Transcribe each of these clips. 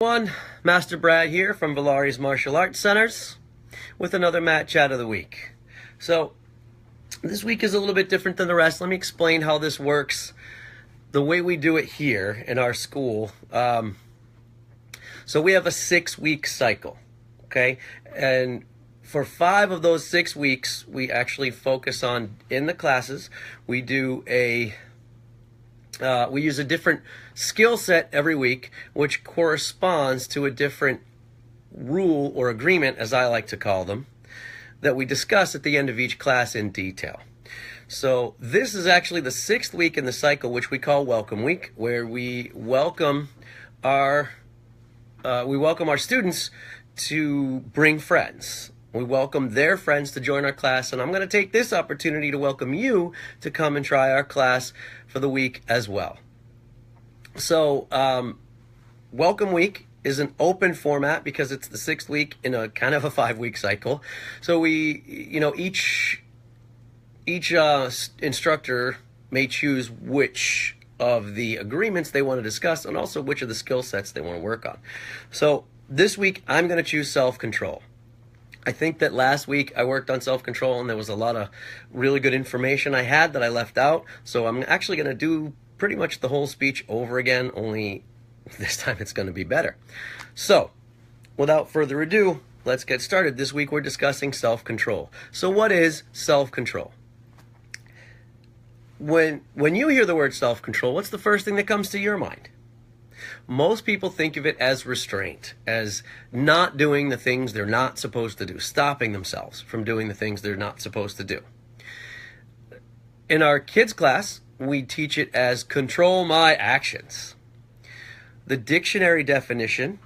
One, Master Brad here from Valari's Martial Arts Centers with another Mat Chat of the week. So this week is a little bit different than the rest. Let me explain how this works, the way we do it here in our school. So we have a 6-week cycle, okay? And for 5 of those 6 weeks, we actually focus on, in the classes, we do we use a different skill set every week, which corresponds to a different rule or agreement, as I like to call them, that we discuss at the end of each class in detail. So this is actually the 6th week in the cycle, which we call Welcome Week, where we welcome our students to bring friends. We welcome their friends to join our class, and I'm going to take this opportunity to welcome you to come and try our class for the week as well. So, Welcome Week is an open format because it's the 6th week in a kind of a 5-week cycle. So each instructor may choose which of the agreements they want to discuss and also which of the skill sets they want to work on. So this week, I'm going to choose self-control. I think that last week I worked on self-control and there was a lot of really good information I had that I left out. So I'm actually going to do pretty much the whole speech over again, only this time it's going to be better. So without further ado, let's get started. This week we're discussing self-control. So what is self-control? When you hear the word self-control, what's the first thing that comes to your mind? Most people think of it as restraint, as not doing the things they're not supposed to do, stopping themselves from doing the things they're not supposed to do. In our kids class, we teach it as control my actions. The dictionary definition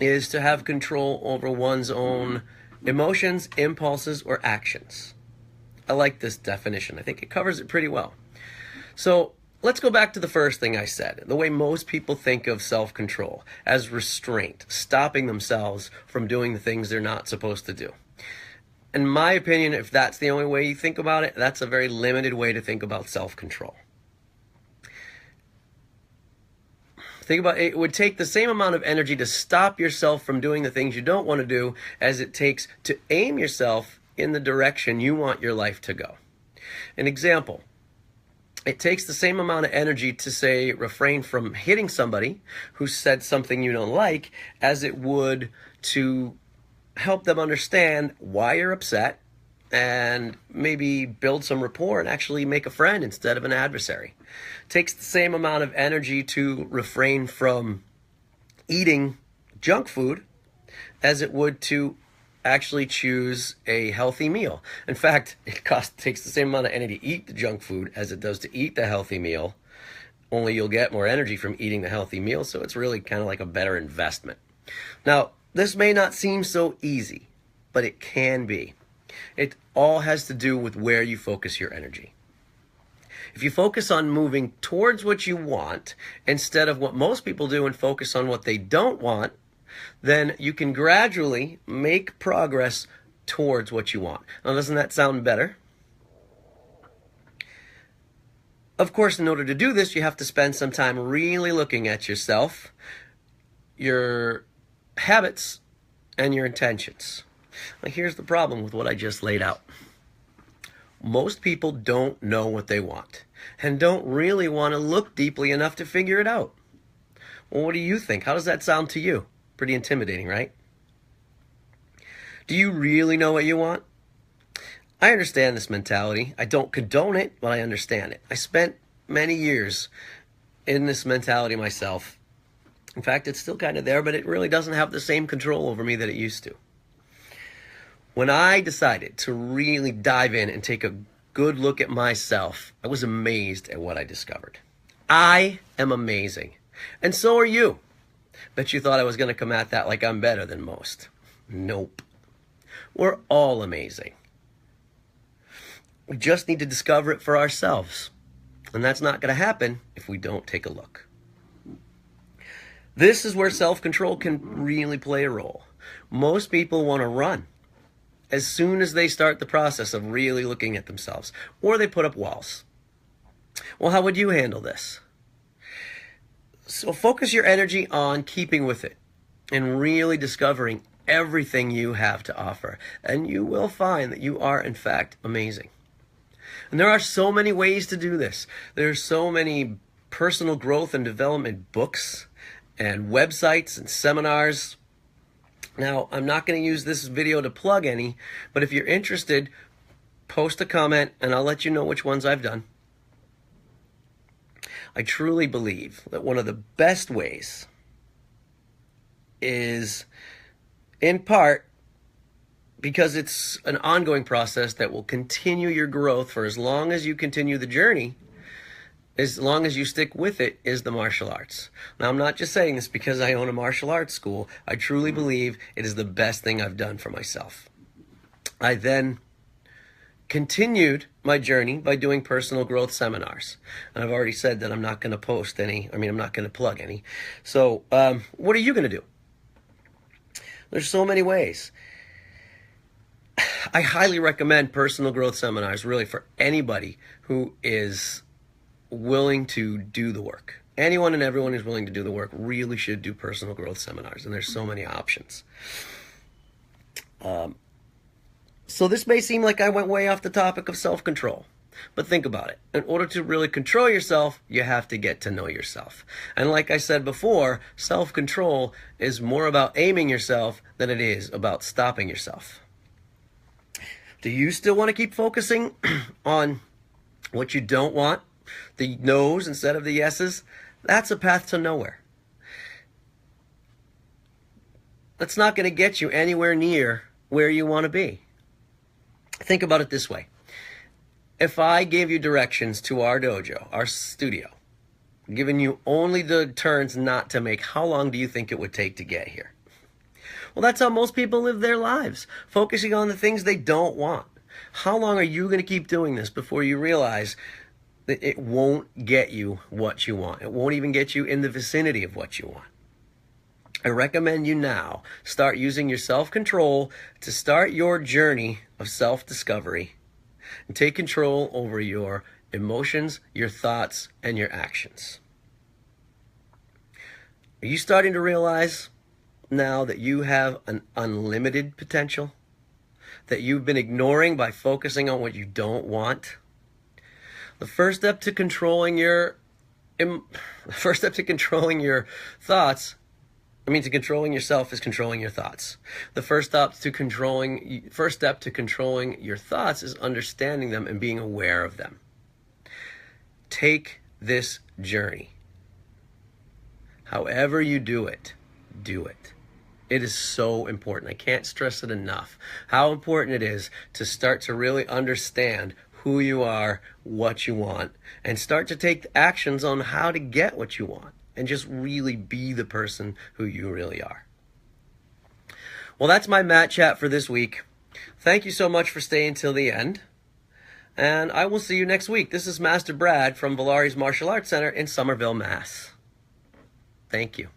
is to have control over one's own emotions, impulses, or actions. I like this definition. I think it covers it pretty well. So let's go back to the first thing I said, the way most people think of self-control, as restraint, stopping themselves from doing the things they're not supposed to do. In my opinion, if that's the only way you think about it, that's a very limited way to think about self-control. Think about it. It would take the same amount of energy to stop yourself from doing the things you don't want to do as it takes to aim yourself in the direction you want your life to go. An example. It takes the same amount of energy to, say, refrain from hitting somebody who said something you don't like as it would to help them understand why you're upset and maybe build some rapport and actually make a friend instead of an adversary. It takes the same amount of energy to refrain from eating junk food as it would to actually choose a healthy meal. In fact, it takes the same amount of energy to eat the junk food as it does to eat the healthy meal, only you'll get more energy from eating the healthy meal, so it's really kind of like a better investment. Now, this may not seem so easy, but it can be. It all has to do with where you focus your energy. If you focus on moving towards what you want instead of what most people do and focus on what they don't want, then you can gradually make progress towards what you want. Now, doesn't that sound better? Of course, in order to do this, you have to spend some time really looking at yourself, your habits, and your intentions. Now, here's the problem with what I just laid out. Most people don't know what they want and don't really want to look deeply enough to figure it out. Well, what do you think? How does that sound to you? Pretty intimidating, right? Do you really know what you want? I understand this mentality. I don't condone it, but I understand it. I spent many years in this mentality myself. In fact, it's still kind of there, but it really doesn't have the same control over me that it used to. When I decided to really dive in and take a good look at myself, I was amazed at what I discovered. I am amazing. And so are you. Bet you thought I was going to come at that like I'm better than most. Nope. We're all amazing. We just need to discover it for ourselves. And that's not going to happen if we don't take a look. This is where self-control can really play a role. Most people want to run as soon as they start the process of really looking at themselves, or they put up walls. Well, how would you handle this? So focus your energy on keeping with it. and really discovering everything you have to offer. And you will find that you are, in fact, amazing. And there are so many ways to do this. There's so many personal growth and development books and websites and seminars. Now, I'm not going to use this video to plug any, but if you're interested, post a comment and I'll let you know which ones I've done. I truly believe that one of the best ways is, in part, because it's an ongoing process that will continue your growth for as long as you continue the journey, as long as you stick with it, is the martial arts. Now, I'm not just saying this because I own a martial arts school. I truly believe it is the best thing I've done for myself. I then continued my journey by doing personal growth seminars. And I've already said that I'm not going to post any, I'm not going to plug any. So what are you going to do? There's so many ways. I highly recommend personal growth seminars, really, for anybody who is willing to do the work. Anyone and everyone who's willing to do the work really should do personal growth seminars, and there's so many options. So this may seem like I went way off the topic of self-control, but think about it. In order to really control yourself, you have to get to know yourself. And like I said before, self-control is more about aiming yourself than it is about stopping yourself. Do you still want to keep focusing on what you don't want, the no's instead of the yeses? That's a path to nowhere. That's not going to get you anywhere near where you want to be. Think about it this way. If I gave you directions to our dojo, our studio, giving you only the turns not to make, how long do you think it would take to get here? Well, that's how most people live their lives, focusing on the things they don't want. How long are you going to keep doing this before you realize that it won't get you what you want? It won't even get you in the vicinity of what you want. I recommend you now start using your self-control to start your journey of self-discovery and take control over your emotions, your thoughts, and your actions. Are you starting to realize now that you have an unlimited potential that you've been ignoring by focusing on what you don't want? The first step to controlling your thoughts, to controlling yourself, is controlling your thoughts. The first step to controlling your thoughts is understanding them and being aware of them. Take this journey. However you do it, do it. It is so important. I can't stress it enough how important it is to start to really understand who you are, what you want, and start to take actions on how to get what you want, and just really be the person who you really are. Well, that's my Mat Chat for this week. Thank you so much for staying till the end, and I will see you next week. This is Master Brad from Valari's Martial Arts Center in Somerville, Mass. Thank you.